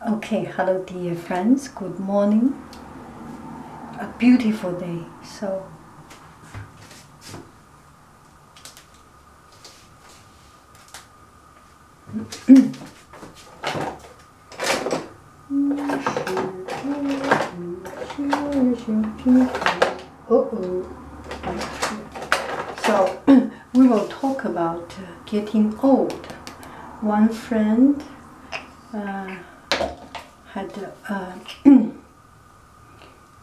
Okay, hello dear friends, good morning. A beautiful day. So So we will talk about getting old. One friend had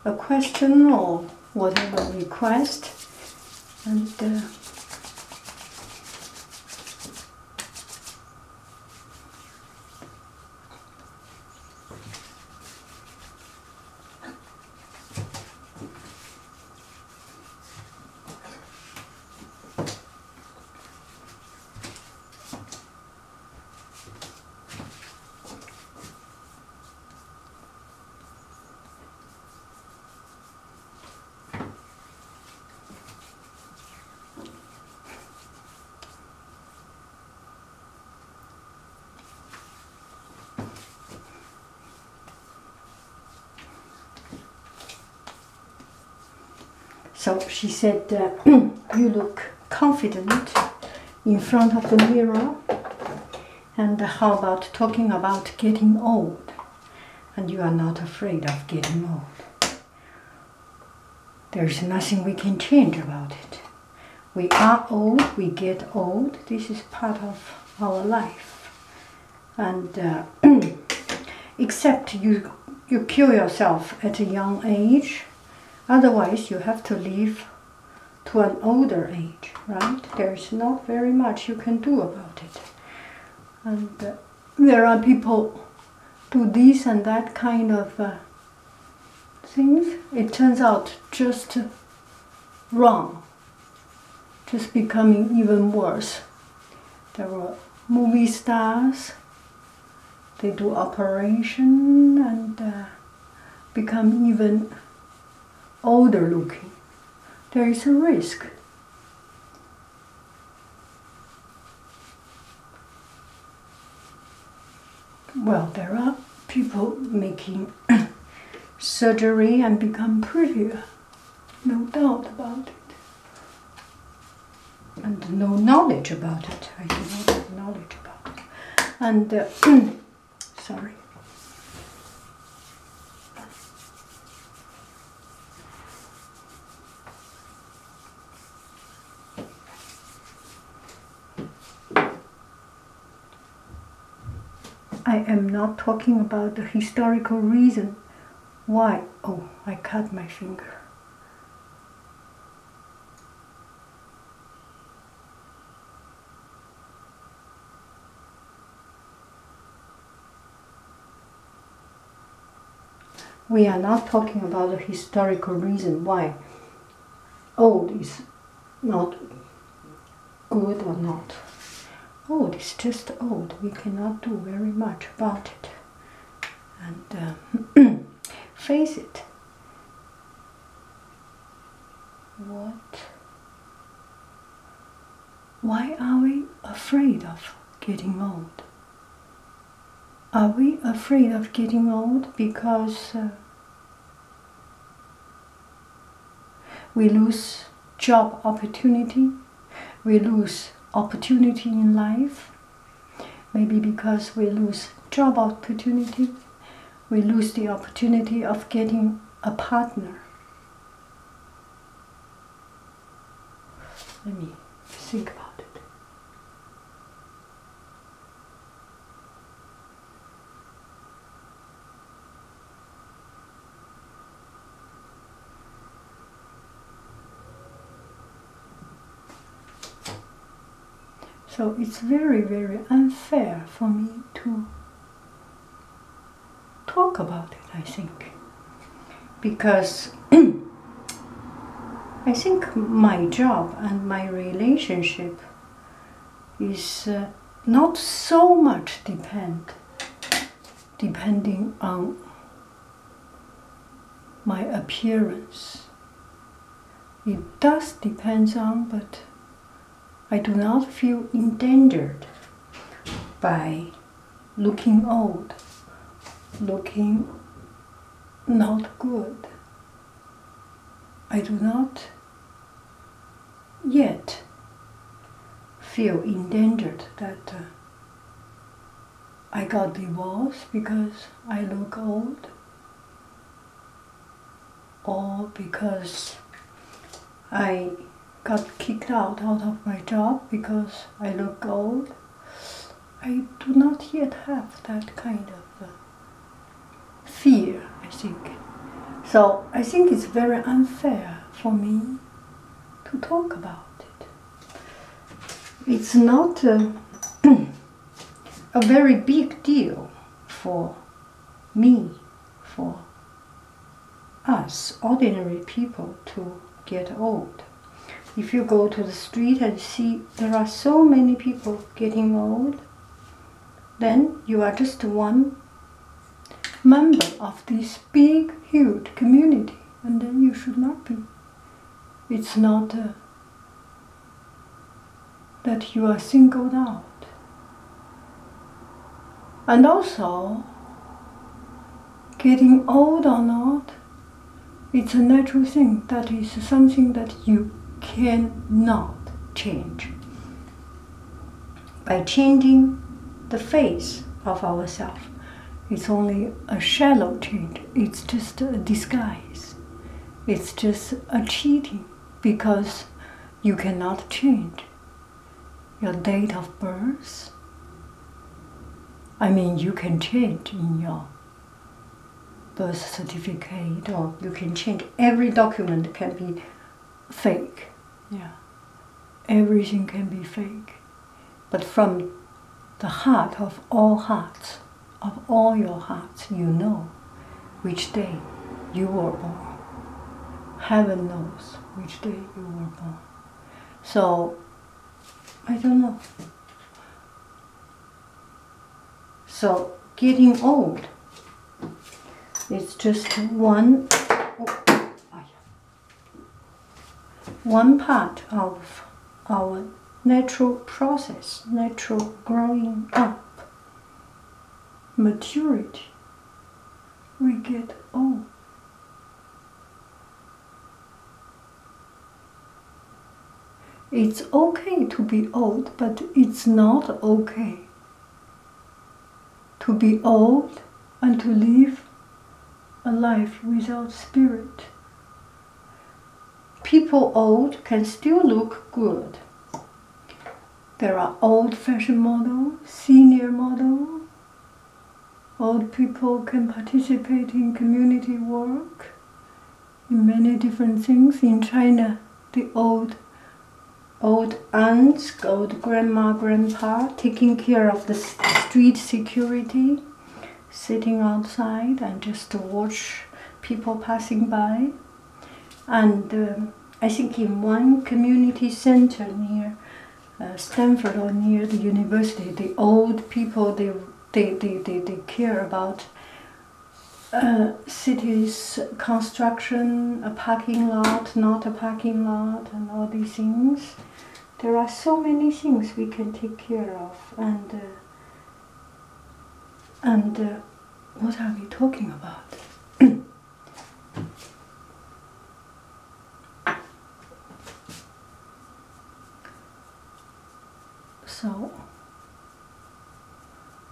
a question or whatever request, and so she said, you look confident in front of the mirror, and how about talking about getting old? And you are not afraid of getting old. There's nothing we can change about it. We are old, we get old, this is part of our life. And except you kill yourself at a young age, otherwise you have to live to an older age, right? There's not very much you can do about it. And there are people do this and that kind of things. It turns out just wrong, just becoming even worse. There were movie stars, they do operation and become even older looking. There is a risk. Well, there are people making surgery and become prettier, no doubt about it. And no knowledge about it. I do not have knowledge about it. And, sorry. I am not talking about the historical reason why. Oh, I cut my finger. We are not talking about the historical reason why old is not good or not. Old is just old. We cannot do very much about it. And face it. Why are we afraid of getting old? Are we afraid of getting old because we lose job opportunity? We lose opportunity in life, maybe because we lose job opportunity, we lose the opportunity of getting a partner. Let me think about it. So it's very, very unfair for me to talk about it, I think. Because I think my job and my relationship is not so much depending on my appearance. It does depend on, but I do not feel endangered by looking old looking not good. I do not yet feel endangered that I got divorced because I look old, or because I got kicked out of my job because I look old. I do not yet have that kind of fear, I think. So I think it's very unfair for me to talk about it. It's not a very big deal for me, for us, ordinary people, to get old. If you go to the street and see there are so many people getting old, then you are just one member of this big, huge community, and then you should not be. It's not that you are singled out. And also, getting old or not, it's a natural thing. That is something that you cannot change. By changing the face of ourselves, it's only a shallow change. It's just a disguise. It's just a cheating, because you cannot change your date of birth. I mean, you can change in your birth certificate, or you can change. Every document can be fake. Yeah, everything can be fake. But from the heart of all hearts, of all your hearts, you know which day you were born. Heaven knows which day you were born. So, I don't know. So, getting old is just one part of our natural process, natural growing up, maturity. We get old. It's okay to be old, but it's not okay to be old and to live a life without spirit. People old can still look good. There are old-fashioned models, senior models. Old people can participate in community work, in many different things. In China, the old aunts, old grandma, grandpa, taking care of the street security, sitting outside and just to watch people passing by. And I think in one community center near Stanford or near the university, the old people, they care about cities construction, a parking lot, not a parking lot, and all these things. There are so many things we can take care of, and what are we talking about? So,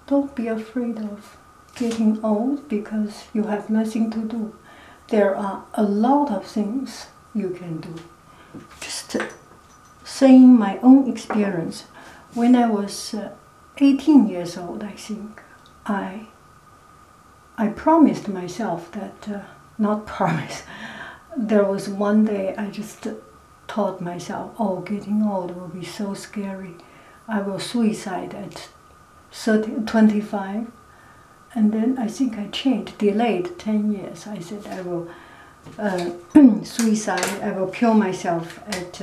don't be afraid of getting old because you have nothing to do. There are a lot of things you can do. Just saying my own experience, when I was 18 years old, I think, I promised myself that, not promise, there was one day I just taught myself, oh, getting old will be so scary. I will suicide at 25, and then I think I changed, delayed 10 years. I said I will suicide, I will kill myself at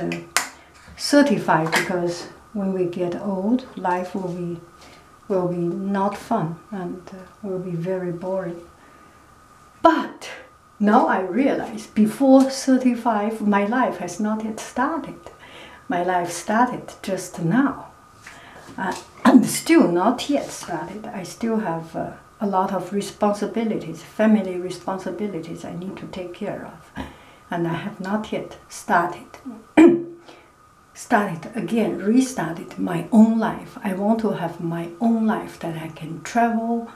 35, because when we get old, life will be not fun and will be very boring. But now I realize before 35, my life has not yet started. My life started just now. And still not yet started. I still have a lot of responsibilities, family responsibilities I need to take care of. And I have not yet started restarted my own life. I want to have my own life that I can travel,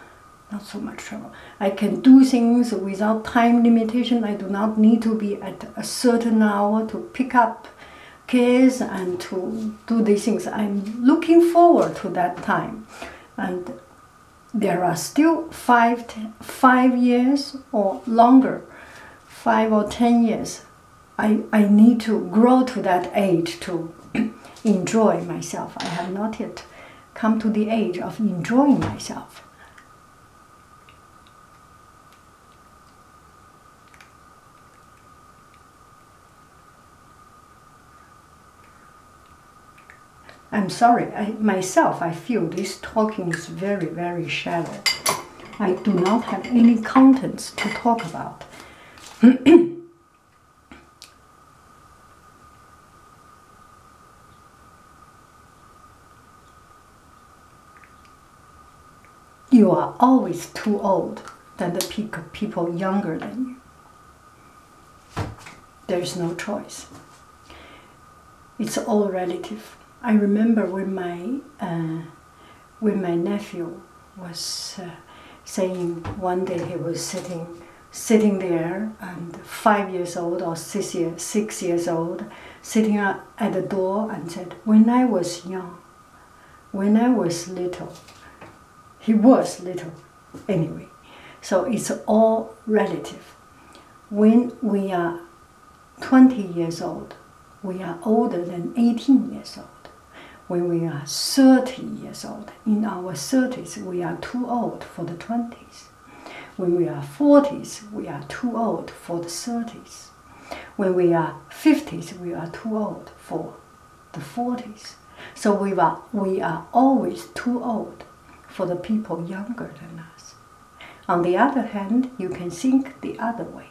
not so much travel. I can do things without time limitation. I do not need to be at a certain hour to pick up kids and to do these things. I'm looking forward to that time. And there are still 5 years or longer, 5 or 10 years. I need to grow to that age to enjoy myself. I have not yet come to the age of enjoying myself. I'm sorry, I feel this talking is very, very shallow. I do not have any contents to talk about. You are always too old than the people younger than you. There is no choice. It's all relative. I remember when my nephew was saying one day he was sitting there and 5 years old or 6 years old, sitting at the door and said, "When I was young, when I was little." He was little anyway. So it's all relative. When we are 20 years old, we are older than 18 years old. When we are 30 years old, in our 30s, we are too old for the 20s. When we are 40s, we are too old for the 30s. When we are 50s, we are too old for the 40s. So we are always too old for the people younger than us. On the other hand, you can think the other way,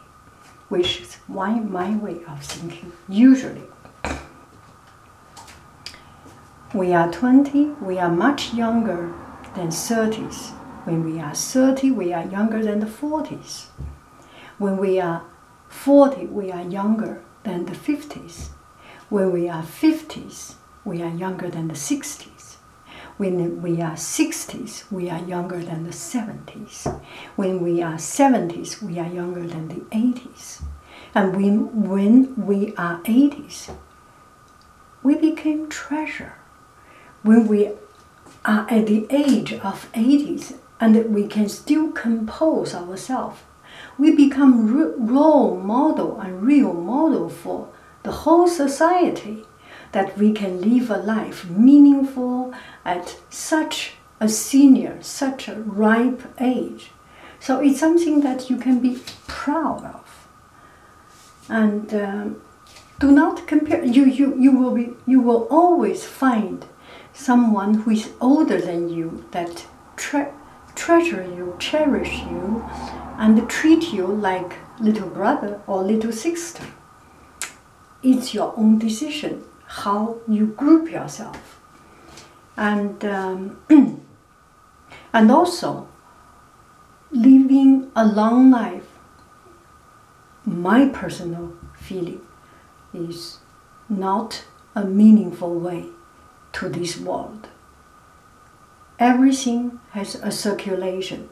which is my way of thinking. Usually, we are 20, we are much younger than 30s. When we are 30, we are younger than the 40s. When we are 40, we are younger than the 50s. When we are 50s, we are younger than the 60s. When we are 60s, we are younger than the 70s. When we are 70s, we are younger than the 80s. And when we are 80s, we became treasure. When we are at the age of 80s and we can still compose ourselves, we become role model and real model for the whole society, that we can live a life meaningful at such a senior, such a ripe age. So it's something that you can be proud of. And do not compare. You will always find someone who is older than you that treasure you, cherish you, and treat you like little brother or little sister. It's your own decision how you group yourself. And and also living a long life, my personal feeling, is not a meaningful way to this world. Everything has a circulation.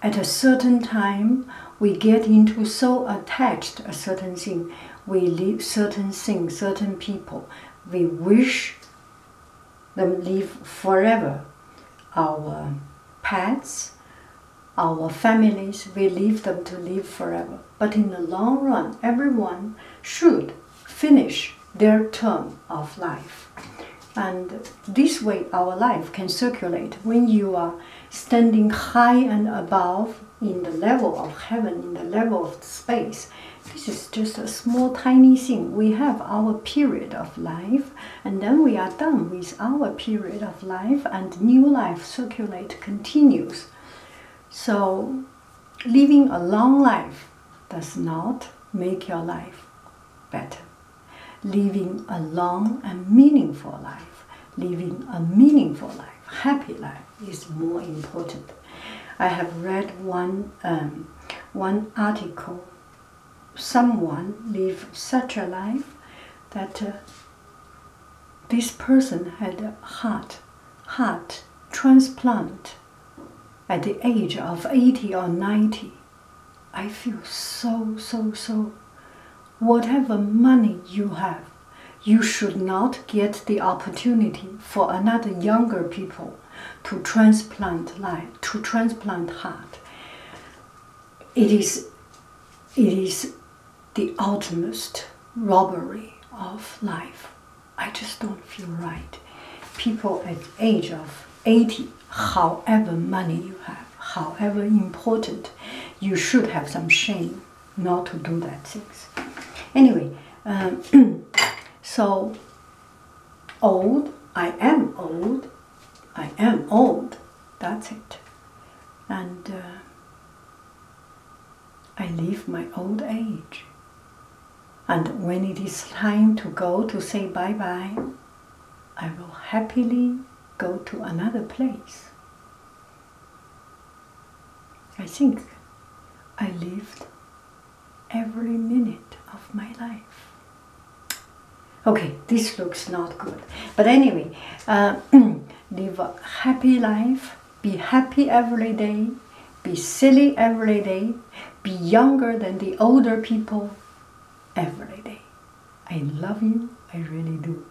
At a certain time, we get into so attached a certain thing. We live certain things, certain people. We wish them live forever. Our pets, our families, we leave them to live forever. But in the long run, everyone should finish their term of life. And this way our life can circulate. When you are standing high and above in the level of heaven, in the level of space, this is just a small tiny thing. We have our period of life, and then we are done with our period of life, and new life continues. So living a long life does not make your life better. Living a long and meaningful life, living a meaningful life, happy life, is more important. I have read one article. Someone lived such a life that this person had a heart transplant at the age of 80 or 90. I feel so. Whatever money you have, you should not get the opportunity for another younger people to transplant life, to transplant heart. It is the ultimate robbery of life. I just don't feel right. People at the age of 80, however money you have, however important, you should have some shame not to do that things. Anyway, so old, I am old, that's it. And I live my old age. And when it is time to go to say bye-bye, I will happily go to another place. I think I lived every minute of my life. Okay, this looks not good. But anyway, live a happy life, be happy every day, be silly every day, be younger than the older people every day. I love you, I really do.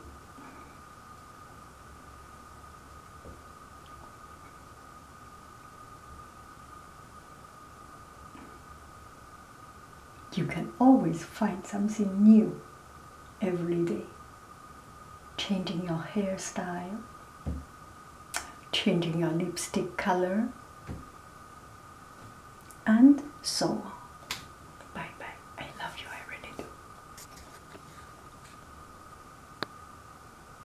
You can always find something new every day. Changing your hairstyle, changing your lipstick color, and so on.